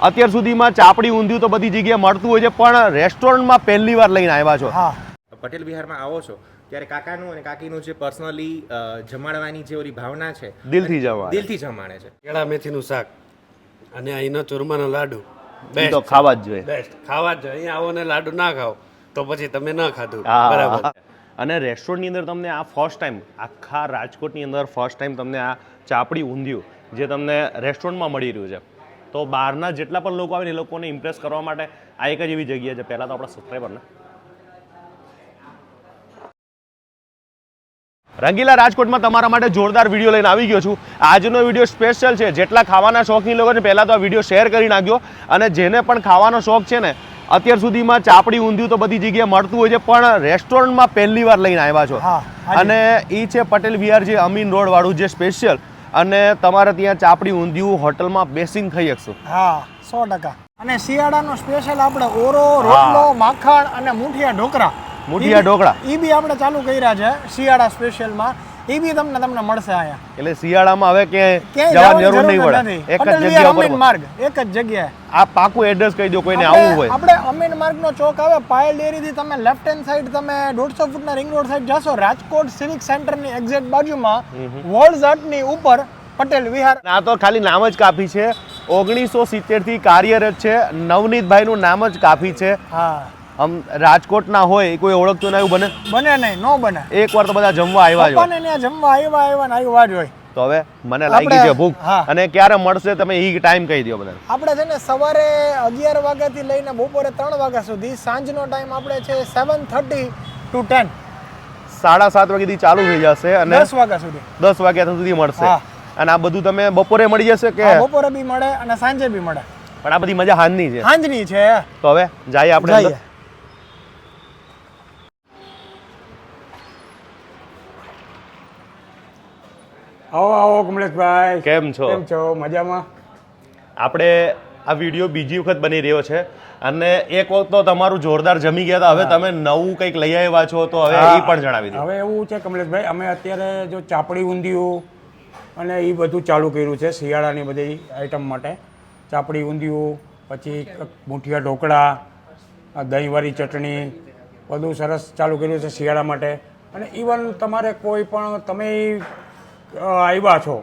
અત્યાર સુધીમાં ચાપડી ઊંધિયું તો બધી જગ્યાએ મળતું હોય છે, પણ રેસ્ટોરન્ટમાં પહેલી વાર લઈને આવ્યા છો. હા, પટેલ વિહારમાં આવો છો ત્યારે કાકાનું અને કાકીનું જે પર્સનલી જમાડવાની જે ઓલી ભાવના છે, દિલથી જમાડે છે. કેળા મેથીનું શાક અને અહીંનો ચૂરમાનો લાડુ એ તો ખાવા જ જોઈએ. બેસ્ટ, ખાવા જ જોઈએ. અહીંયા આવો ને લાડુ ના ખાઓ તો પછી તમે ન ખાધું. હા. બરાબર. અને રેસ્ટોરન્ટની અંદર તમને આ ફર્સ્ટ ટાઈમ આખા રાજકોટની અંદર ફર્સ્ટ ટાઈમ તમને આ ચાપડી ઊંધિયું જે તમને રેસ્ટોરન્ટમાં મળી રહ્યું છે, તો બહારના જેટલા પણ લોકો આવે ને એ લોકોને ઇમ્પ્રેસ કરવા માટે આ એક જ એવી જગ્યા છે. પહેલાં તો આપણા સબસ્ક્રાઈબરને રંગીલા રાજકોટમાં તમારા માટે જોરદાર વિડીયો લઈને આવી ગયો છું. આજનો વિડીયો સ્પેશિયલ છે. જેટલા ખાવાના શોખની લોકો છે પહેલાં તો આ વિડીયો શેર કરી નાખ્યો, અને જેને પણ ખાવાનો શોખ છે ને, અત્યાર સુધીમાં ચાપડી ઊંધિયું તો બધી જગ્યાએ મળતું હોય છે, પણ રેસ્ટોરન્ટમાં પહેલી વાર લઈને આવ્યા છો. અને એ છે પટેલ વિહાર, જે અમીન રોડ વાળું, જે સ્પેશિયલ. અને તમારે ત્યાં ચાપડી ઊંધિયું હોટલમાં બેસીને ખાઈ શકશો. હા, 100%. અને શિયાળાનો સ્પેશિયલ આપણે ઓરો, રોટલો, માખણ અને મુઠિયા ઢોકળા ઈ બી આપણે ચાલુ કર્યા છે શિયાળા સ્પેશિયલમાં. ઈ બી તમને મળશે અહીંયા. એટલે શિયાળામાં હવે ક્યાંય જવાની જરૂર નહીં પડે. એક જ જગ્યા પર માર્ગ, એક જ જગ્યાએ. આ પાકું એડ્રેસ કહી દો કોઈને આવવું હોય. આપણે અમીન માર્ગનો ચોક આવે, પાયલ ડેરીથી તમે લેફ્ટ હેન્ડ સાઈડ તમે 150 ફૂટના રિંગ રોડ સાઈડ જશો, રાજકોટ સિવિક સેન્ટરની એક્ઝેક્ટ બાજુમાં વોલ્ઝ હટની ઉપર પટેલ વિહાર. આ તો ખાલી નામ જ કાફી છે. 1970 થી કાર્યરત છે. નવનીતભાઈનું નામ જ કાફી છે. હા, આમ રાજકોટના હોય કોઈ ઓળખતું ના એવું બને નહીં, નો બને. એકવાર તો બધા જમવા આવ્યા જ હોય. ત્યાં જમવા આવ્યા જ હોય. તો હવે મને લાગી છે ભૂખ. અને ક્યારે મળશે તમે એ ટાઈમ કહી દો બધા. આપણે છે ને સવારે 11 વાગ્યાથી લઈને બપોરે 3 વાગ્યા સુધી. સાંજનો ટાઈમ આપણે છે 7:30 to 10. 7:30 વાગ્યાથી ચાલુ થઈ જશે અને 10 વાગ્યા સુધી. 10 વાગ્યા સુધી મળશે. અને આ બધું તમે બપોરે મળી જશે કે? બપોરે બી મળે અને સાંજે બી મળે. પણ આ બધી મજા હાંજની છે. હાંજની છે. તો હવે જઈએ આપણે અંદર. આવો કમલેશભાઈ, કેમ છો? મજામાં? આપણે આ વિડીયો બીજી વખત બની રહ્યો છે, અને એક વખત તો તમારું જોરદાર જમી ગયા હતા. હવે તમે નવું કંઈક લઈ આવ્યા છો, તો હવે એ પણ જણાવી દો. હવે એવું છે કમલેશભાઈ, અમે અત્યારે જો ચાપડી ઊંધિયું અને એ બધું ચાલુ કર્યું છે શિયાળાની બધી આઈટમ માટે. ચાપડી ઊંધિયું, પછી મુઠિયા ઢોકળા, દહીંવાળી ચટણી, બધું સરસ ચાલુ કર્યું છે શિયાળા માટે. અને ઇવન તમારે કોઈ પણ તમે આવ્યા છો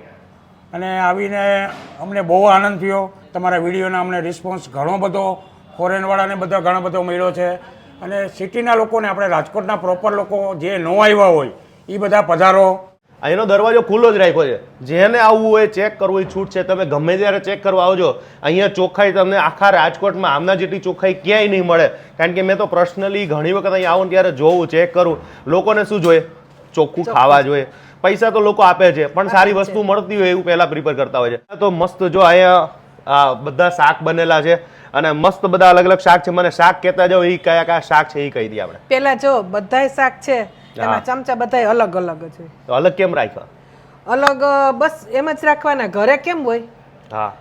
અને આવીને અમને બહુ આનંદ થયો. તમારા વિડીયોના અમને રિસ્પોન્સ ઘણો બધો, ફોરેનવાળાને બધા ઘણો બધો મળ્યો છે. અને સિટીના લોકોને, આપણે રાજકોટના પ્રોપર લોકો જે ન આવ્યા હોય એ બધા પધારો. અહીંનો દરવાજો ખુલ્લો જ રાખ્યો છે. જેને આવવું હોય, ચેક કરવું હોય, છૂટ છે. તમે ગમે ત્યારે ચેક કરવા આવજો. અહીંયા ચોખ્ખાઈ તમને આખા રાજકોટમાં આમના જેટલી ચોખ્ખાઈ ક્યાંય નહીં મળે. કારણ કે મેં તો પર્સનલી ઘણી વખત અહીંયા આવું ત્યારે જોવું, ચેક કરું. લોકોને શું જોઈએ? ચોખ્ખું ખાવા જોઈએ. પૈસા તો લોકો આપે છે, પણ સારી વસ્તુ મળતી હોય એવું પહેલા પ્રિફર કરતા હોય છે. તો મસ્ત જો અહીંયા બધા શાક બનેલા છે, અને મસ્ત બધા અલગ અલગ શાક છે. મને શાક કહેતા જાઓ, એ કયા કયા શાક છે એ કહી દઈએ આપણે. પેલા જો બધાય શાક છે, એમાં ચમચા બધાય અલગ અલગ છે. તો અલગ કેમ રાખ્યા? અલગ બસ એમ જ રાખવાના. ઘરે કેમ હોય હા,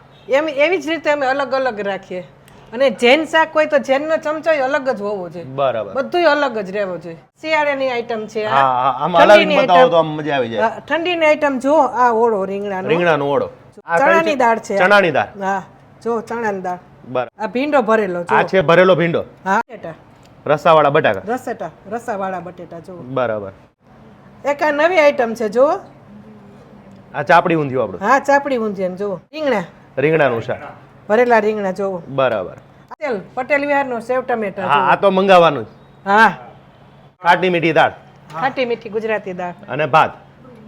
એવી જ રીતે અમે અલગ અલગ રાખીએ. અને જૈન શાક હોય તો જૈનનો ચમચો અલગ જ હોવો જોઈએ. બરાબર. બધું અલગ જ રહેવો જોઈએ. શિયાળાની આઈટમ છે. ઠંડીની આઈટમ જો આ ઓળો રીંગણાનો ઓળો, ચણાની દાળ છે. ચણાની દાળ. હા, જો ચણાની દાળ. બરાબર. આ ભીંડો ભરેલો આ છે ભરેલો ભીંડો. હા, રસાવાળા બટાકા. રસાવાળા બટેટા જો. બરાબર. એક આ નવી આઈટમ છે જો. આ ચાપડી ઊંધિયું આપણું. હા, ચાપડી ઊંધિયું જો. રીંગણાનું શાક, ભરેલા રીંગણા જો. બરાબર. પટેલ વિહારનો સેવ ટમેટા. હા, આ તો મંગાવવાનું. હા, ખાટી મીઠી દાળ, ખાટી મીઠી ગુજરાતી દાળ અને ભાત.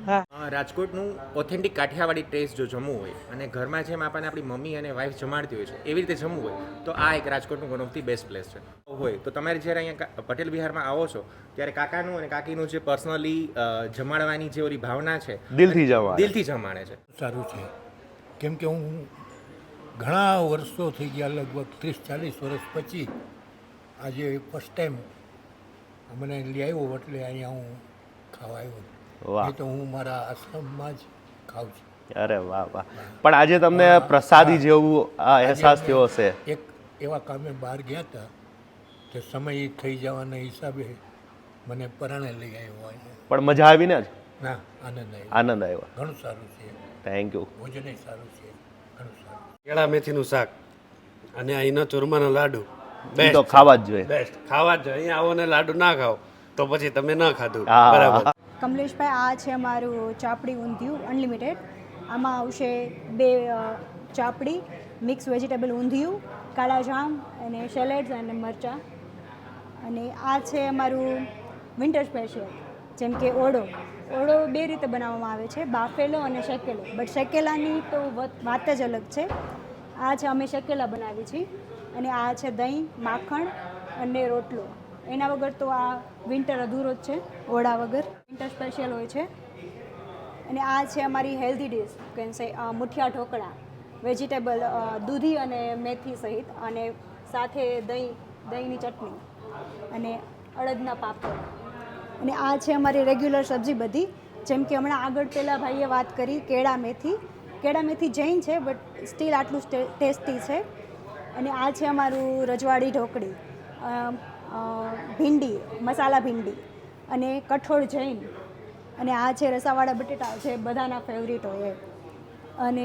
હા, રાજકોટનું ઓથેન્ટિક કાઠિયાવાડી ટેસ્ટ જો જમવું હોય અને ઘરમાં જેમ આપણને આપણી મમ્મી અને વાઈફ જમાડતી હોય છે એવી રીતે જમવું હોય તો આ એક રાજકોટનું one of the best place છે. હોય તો તમારે જ્યારે અહીંયા પટેલ વિહારમાં આવો છો ત્યારે કાકાનું અને કાકીનું જે પર્સનલી જમાડવાની જે ઓલી ભાવના છે, દિલથી જમાડે છે. સારું છે. કેમ કે હું ઘણા વર્ષો થઈ ગયા, લગભગ 30-40 વર્ષ પછી આજે ફર્સ્ટ ટાઈમ મને લઈ આવ્યો, એટલે અહીંયા હું ખાવા આવ્યો. વાહ. તો હું મારા આશ્રમમાં જ ખાઉં છું. અરે વાહ વાહ. પણ આજે તમને પ્રસાદી જેવું અહેસાસ થયો હશે. એક એવા કામે બહાર ગયા હતા કે સમય થઈ જવાના હિસાબે મને પરાણે લઈ આવ્યો અહીંયા. પણ મજા આવી ને? ના, આનંદ આવ્યો. આનંદ આવ્યો. ઘણું સારું છે. Thank you. ભોજન સારું છે, ઘણું સારું. કેળા મેથીનું શાક અને અહીંનો ચૂરમાનો લાડુ ઈ તો ખાવા જ જોઈએ. બેસ્ટ ખાવા જ જોઈએ. અહીંયા આવો ને લાડુ ના ખાઓ તો પછી તમે ન ખાધું. હા. બરાબર. કમલેશભાઈ, આ છે અમારું ચાપડી ઊંધિયું અનલિમિટેડ. આમાં આવશે 2 ચાપડી, મિક્સ વેજીટેબલ ઊંધિયું, કાળા જામ અને સેલેડ્સ અને મરચાં. અને આ છે અમારું વિન્ટર સ્પેશિયલ, જેમ કે ઓળો. ઓળો 2 રીતે બનાવવામાં આવે છે, બાફેલો અને શેકેલો. બટ શેકેલાની તો વાત જ અલગ છે. આ છે અમે શેકેલા બનાવી છીએ. અને આ છે દહીં, માખણ અને રોટલો. એના વગર તો આ વિન્ટર અધૂરો જ છે, ઓળા વગર. વિન્ટર સ્પેશિયલ હોય છે. અને આ છે અમારી હેલ્ધી ડિશ, કેમ સે મુઠિયા ઢોકળા, વેજીટેબલ દૂધી અને મેથી સહિત, અને સાથે દહીંની ચટણી અને અડદના પાપડ. અને આ છે અમારી રેગ્યુલર સબ્જી બધી, જેમ કે હમણાં આગળ પહેલાં ભાઈએ વાત કરી કેળા મેથી જૈન છે બટ સ્ટીલ આટલું ટેસ્ટી છે. અને આ છે અમારું રજવાડી ઢોકળી, ભીંડી, મસાલા ભીંડી અને કઠોળ જૈન. અને આ છે રસાવાળા બટેટા, જે બધાના ફેવરિટ હોય. અને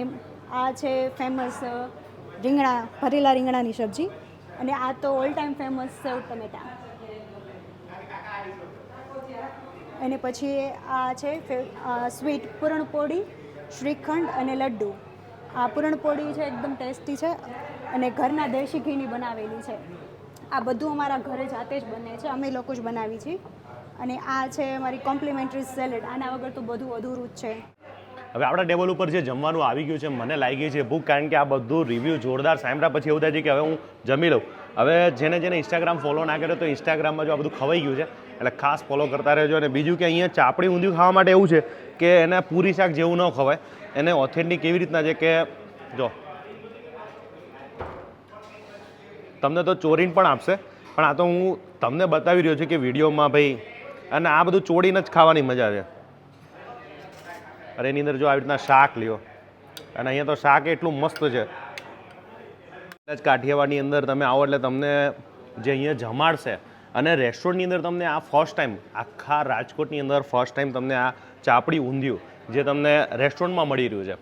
આ છે ફેમસ રીંગણા, ભરેલા રીંગણાની સબ્જી. અને આ તો ઓલ ટાઈમ ફેમસ સેવ ટમેટા. અને પછી આ છે સ્વીટ પૂરણપોળી, શ્રીખંડ અને લડ્ડુ. આ પૂરણપોળી છે એકદમ ટેસ્ટી છે અને ઘરના દેશી ઘીની બનાવેલી છે. આ બધું અમારા ઘરે જાતે જ બને છે, અમે લોકો જ બનાવી છીએ. અને આ છે અમારી કોમ્પ્લિમેન્ટરી સેલેડ. આના વગર તો બધું અધૂરું જ છે. હવે આપણા ટેબલ ઉપર જે જમવાનું આવી ગયું છે, મને લાગી છે ભૂખ, કારણ કે આ બધું રિવ્યૂ જોરદાર સાંભળ્યા પછી એવું થાય છે કે હવે હું જમી લઉં. હવે જેને ઇન્સ્ટાગ્રામ ફોલો ના કર્યો તો ઇન્સ્ટાગ્રામમાં જો આ બધું ખવાઈ ગયું છે એટલે ખાસ ફોલો કરતા રહેજો. અને બીજું કે અહીંયા ચાપડી ઊંધિયું ખાવા માટે એવું છે કે એને પૂરી શાક જેવું ન ખવાય, એને ઓથેન્ટિક એવી રીતના છે કે જો તમને તો ચોરીને પણ આપશે, પણ આ તો હું તમને બતાવી રહ્યો છું કે વિડીયોમાં ભાઈ. અને આ બધું ચોડીને જ ખાવાની મજા છે. અરે એની અંદર જો આવી રીતના શાક લ્યો, અને અહીંયા તો શાક એટલું મસ્ત છે. કાઠિયાવાડની અંદર તમે આવો એટલે તમને જે અહીંયા જમાડશે, અને રેસ્ટોરન્ટની અંદર તમને આ ફર્સ્ટ ટાઈમ, આખા રાજકોટની અંદર ફર્સ્ટ ટાઈમ તમને આ ચાપડી ઊંધિયું જે તમને રેસ્ટોરન્ટમાં મળી રહ્યું છે.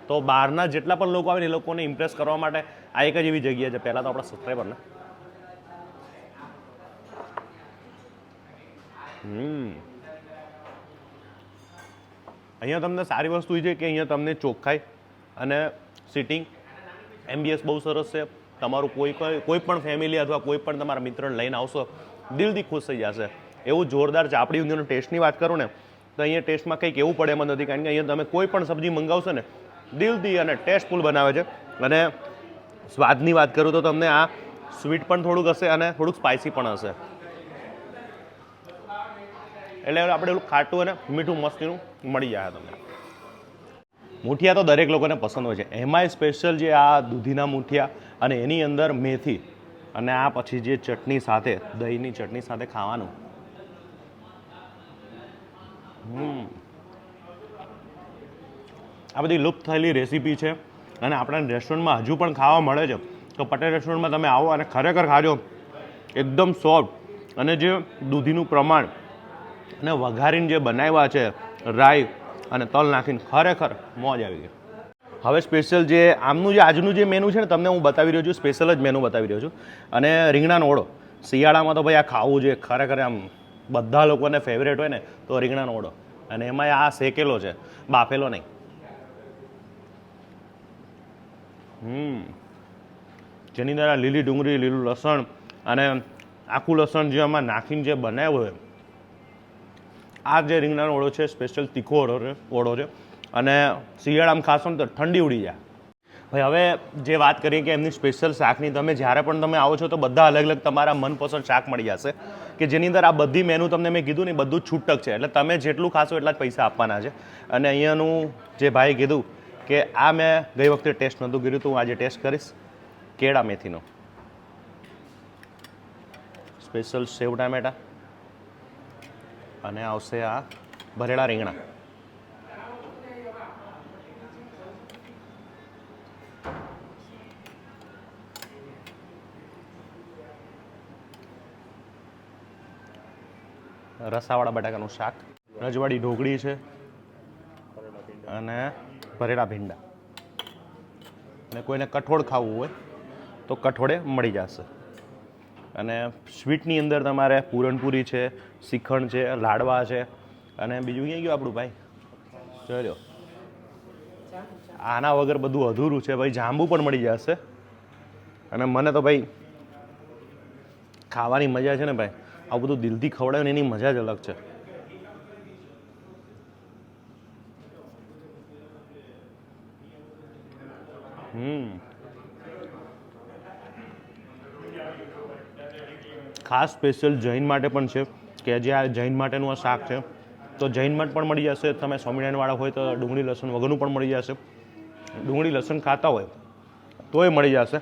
તો બહારના જેટલા પણ લોકો આવે ને એ લોકોને ઇમ્પ્રેસ કરવા માટે આ એક જ એવી જગ્યા છે. પહેલાં તો આપણા સબસ્ક્રાઈબરને અહીંયા તમને સારી વસ્તુ એ છે કે અહીંયા તમને ચોખ્ખાઈ અને સિટિંગ એમ્બિયન્સ બહુ સરસ છે. તમારું કોઈ પણ ફેમિલી અથવા કોઈ પણ તમારા મિત્રને લઈને આવશો, દિલથી ખુશ થઈ જશે. એવું જોરદાર ચાપડી ઊંધિયાનો ટેસ્ટની વાત કરું ને તો અહીંયા ટેસ્ટમાં કંઈક એવું પડે એમ નથી, કારણ કે અહીંયા તમે કોઈ પણ સબ્જી મંગાવશો ને દિલથી અને ટેસ્ટફુલ બનાવે છે. અને સ્વાદની વાત કરું તો તમને આ સ્વીટ પણ થોડુંક હશે અને થોડુંક સ્પાઇસી પણ હશે. એટલે આપણે એવું ખાટું અને મીઠું મસ્તીનું મળી જાય તમને. મૂઠિયા તો દરેક લોકોને પસંદ હોય છે, એમાંય સ્પેશિયલ જે આ દૂધીના મૂઠિયા અને એની અંદર મેથી અને આ પછી જે ચટણી સાથે, દહીંની ચટણી સાથે ખાવાનું. આ બધી લુપ્ત થયેલી રેસીપી છે અને આપણા રેસ્ટોરન્ટમાં હજુ પણ ખાવા મળે છે. તો પટેલ રેસ્ટોરન્ટમાં તમે આવો અને ખરેખર ખાજો. એકદમ સોફ્ટ, અને જે દૂધીનું પ્રમાણ અને વઘારીને જે બનાવ્યા છે રાઈ અને તલ નાખીને, ખરેખર મોજ આવી ગઈ. હવે સ્પેશિયલ જે આમનું જે આજનું જે મેનુ છે ને તમને હું બતાવી રહ્યો છું, સ્પેશિયલ જ મેનુ બતાવી રહ્યો છું. અને રીંગણાનો ઓળો શિયાળામાં તો ભાઈ આ ખાવું જોઈએ, ખરેખર આમ બધા લોકોને ફેવરેટ હોય ને તો રીંગણાનો ઓળો. અને એમાં આ શેકેલો છે, બાફેલો નહીં. જેની અંદર લીલી ડુંગળી, લીલું લસણ અને આખું લસણ જે આમાં નાખીને જે બનાવ્યો હોય, આ જે રીંગણાનો ઓળો છે સ્પેશિયલ તીખો ઓળો છે. અને શિયાળામાં ખાશો ને તો ઠંડી ઉડી જાય. ભાઈ હવે જે વાત કરીએ કે એમની સ્પેશિયલ શાકની, તમે જ્યારે પણ તમે આવો છો તો બધા અલગ અલગ તમારા મનપસંદ શાક મળી જશે, કે જેની અંદર આ બધી મેનુ તમને મેં કીધું ને બધું છૂટક છે. એટલે તમે જેટલું ખાશો એટલા જ પૈસા આપવાના છે. અને અહીંયાનું જે ભાઈ કીધું કે આ મેં ગઈ વખતે ટેસ્ટ નહોતું કર્યું, તો હું આજે ટેસ્ટ કરીશ કેળા મેથીનો સ્પેશિયલ સેવ ટામેટા, અને આવશે આ ભરેલા રીંગણા. રસાવાળા બટાકાનું શાક, રજવાડી ઢોકળી છે અને ભરેલા ભીંડા. અને કોઈને કઠોળ ખાવું હોય તો કઠોળે મળી જશે. અને સ્વીટની અંદર તમારે પૂરણપૂરી છે, શ્રીખંડ છે, લાડવા છે, અને બીજું ક્યાં ગયું આપણું ભાઈ? જોઈ લો, આના વગર બધું અધૂરું છે ભાઈ. જાંબુ પણ મળી જશે. અને મને તો ભાઈ ખાવાની મજા છે ને ભાઈ, આવું બધું દિલથી ખવડાવે ને એની મજા જ અલગ છે. ખાસ સ્પેશિયલ જૈન માટે પણ છે કે જે આ જૈન માટેનું આ શાક છે, તો જૈન માટે પણ મળી જશે. તમે સ્વામિનારાયણવાળા હોય તો ડુંગળી લસણ વગરનું પણ મળી જશે. ડુંગળી લસણ ખાતા હોય તોય મળી જશે.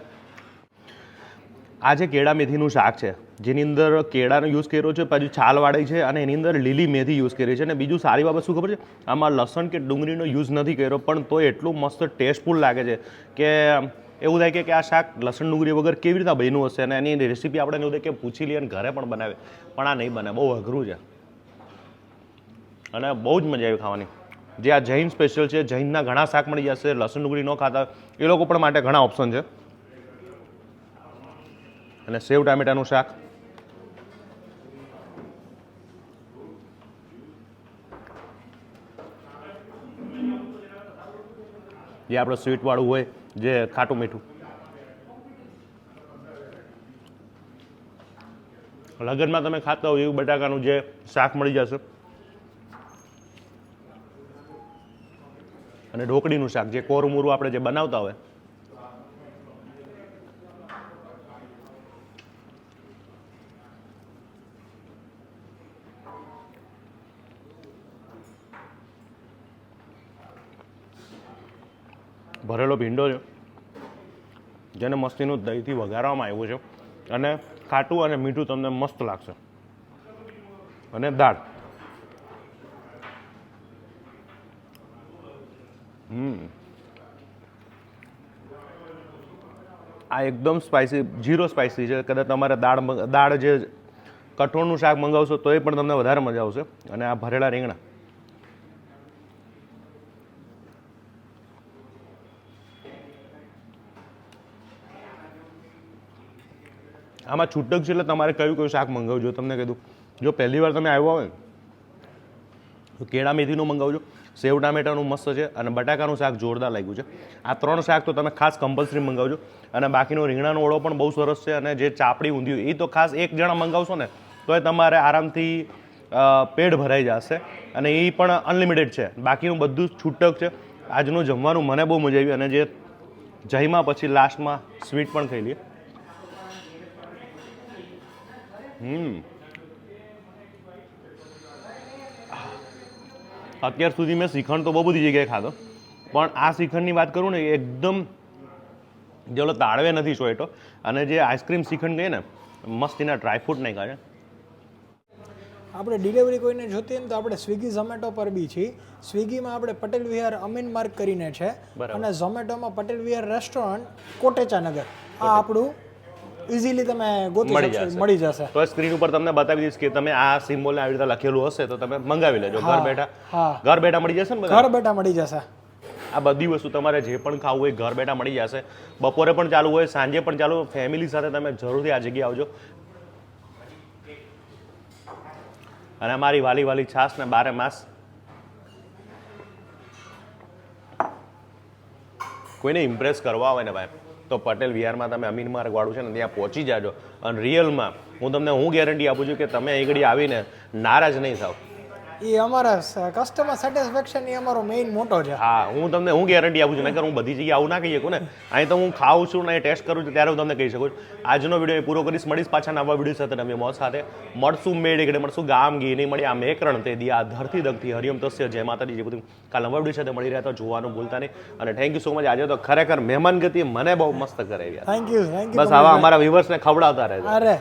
આ જે કેળા મેથીનું શાક છે, જેની અંદર કેળાનો યુઝ કર્યો છે, પછી છાલવાળી છે, અને એની અંદર લીલી મેથી યુઝ કરી છે. અને બીજું સારી બાબત શું ખબર છે, આમાં લસણ કે ડુંગળીનો યુઝ નથી કર્યો, પણ તોય એટલું મસ્ત ટેસ્ટફુલ લાગે છે કે એવું થાય કે આ શાક લસણ ડુંગળી વગર કેવી રીતના બન્યું હશે. અને એની રેસીપી આપણે એવું થાય કે પૂછી લઈએ અને ઘરે પણ બનાવે, પણ આ નહીં બને, બહુ અઘરું છે. અને બહુ જ મજા આવી ખાવાની. જે આ જૈન સ્પેશિયલ છે, જૈનના ઘણા શાક મળી જશે. લસણ ડુંગળી ન ખાતા એ લોકો પણ માટે ઘણા ઓપ્શન છે. અને સેવ ટામેટાનું શાક, જે આપણે સ્વીટવાળું હોય, જે ખાટું મીઠું. લગનમાં તમે ખાતા હોય એવું બટાકાનું જે શાક મળી જશે. અને ઢોકળીનું શાક, જે કોરમૂરું આપણે જે બનાવતા હોય. ભરેલો ભીંડો છે, જેને મસ્તીનું દહીંથી વઘારવામાં આવ્યું છે, અને ખાટું અને મીઠું તમને મસ્ત લાગશે. અને દાળ, આ એકદમ સ્પાઇસી, ઝીરો સ્પાઇસી છે. કદાચ તમારે દાળ જે કઠોળનું શાક મંગાવશો તો એ પણ તમને વધારે મજા આવશે. અને આ ભરેલા રીંગણા, આમાં છૂટક છે એટલે તમારે કયું કયું શાક મંગાવજો. તમને કીધું, જો પહેલી વાર તમે આવ્યા હોય તો કેળા મેથીનું મંગાવજો, સેવ ટામેટાનું મસ્ત છે, અને બટાકાનું શાક જોરદાર લાગ્યું છે. આ 3 શાક તો તમે ખાસ કમ્પલસરી મંગાવજો. અને બાકીનો રીંગણાનો ઓળો પણ બહુ સરસ છે. અને જે ચાપડી ઊંધિયું, એ તો ખાસ એક જણા મંગાવશો ને તો એ તમારે આરામથી પેટ ભરાઈ જશે. અને એ પણ અનલિમિટેડ છે. બાકીનું બધું છૂટક છે. આજનું જમવાનું મને બહુ મજા આવી. અને જે જઈમાં પછી લાસ્ટમાં સ્વીટ પણ ખાઈ લઈએ. અત્યાર સુધી મેં શ્રીખંડ તો બહુ બધી જગ્યાએ ખાધો, પણ આ શ્રીખંડની વાત કરું ને, એકદમ જે ઓલો તાળવે નથી સોયટો. અને જે આઈસ્ક્રીમ શ્રીખંડ કહીએ ને, મસ્ત એના ડ્રાયફ્રૂટ નાખ્યા છે. આપણે ડિલિવરી કોઈને જોતી હોય ને તો આપણે સ્વિગી ઝોમેટો પર બી છીએ. સ્વિગીમાં આપણે પટેલ વિહાર અમીન માર્ગ કરીને છે, અને ઝોમેટોમાં પટેલ વિહાર રેસ્ટોરન્ટ કોટેચા નગર. આ આપણું ઇઝીલી તમે ગોતી શકશો, મળી જશે. તો સ્ક્રીન ઉપર તમને બતાવી દઈશ કે તમે આ સિમ્બોલને આવી રીતે લખેલું હશે તો તમે મંગાવી લેજો. ઘર બેઠા મળી જશે ને, ઘર બેઠા મળી જશે. આ બધી વસ્તુ તમારે જે પણ ખાવું હોય ઘર બેઠા મળી જશે. બપોરે પણ ચાલુ હોય, સાંજે પણ ચાલુ. ફેમિલી સાથે તમે જરૂરથી આ જગ્યાએ આવજો. અને અમારી વાલી વાલી છાશ ને 12 માસ. કોઈને ઇમ્પ્રેસ કરવા હોય ને ભાઈ, તો પટેલ વિહારમાં તમે અમીન માર્ગ વાળું છે ને ત્યાં પહોંચી જાજો. અને રિયલમાં હું ગેરંટી આપું છું કે તમે આગળ આવીને નારાજ નહીં થાવ. એ અમારા કસ્ટમર સેટિસ્ફેક્શન એ અમારો મેઇન મોટો છે. હા, હું ગેરંટી આપું છું. નહીંતર હું બધી જગ્યાએ આવું ના કહી શકું ને. અહીં તો હું ખાઉં છું ને ટેસ્ટ કરું છું ત્યારે હું તમને કહી શકું છું. આજનો વિડીયો પૂરો કરીશ. મળીશ પાછા નવા વિડીયો સાથે, નવી મોજ સાથે. મળશું મેળ એકડે, મળશું ગામ ગી નહીં મળી આ મેકરણ તે દી આ ધરતી દગતી હરિયમ તસ્ય જય માતાજી. જે બધું કાલ નવા વિડીયો સાથે મળી રહ્યા તો જોવાનું ભૂલતા નહીં. અને થેન્ક યુ સો મચ. આજે તો ખરેખર મહેમાન ગતિ મને બહુ મસ્ત કરાવી. Thank you. બસ આવા અમારા વ્યુઅર્સને ખવડાવતા રહેજો. અરે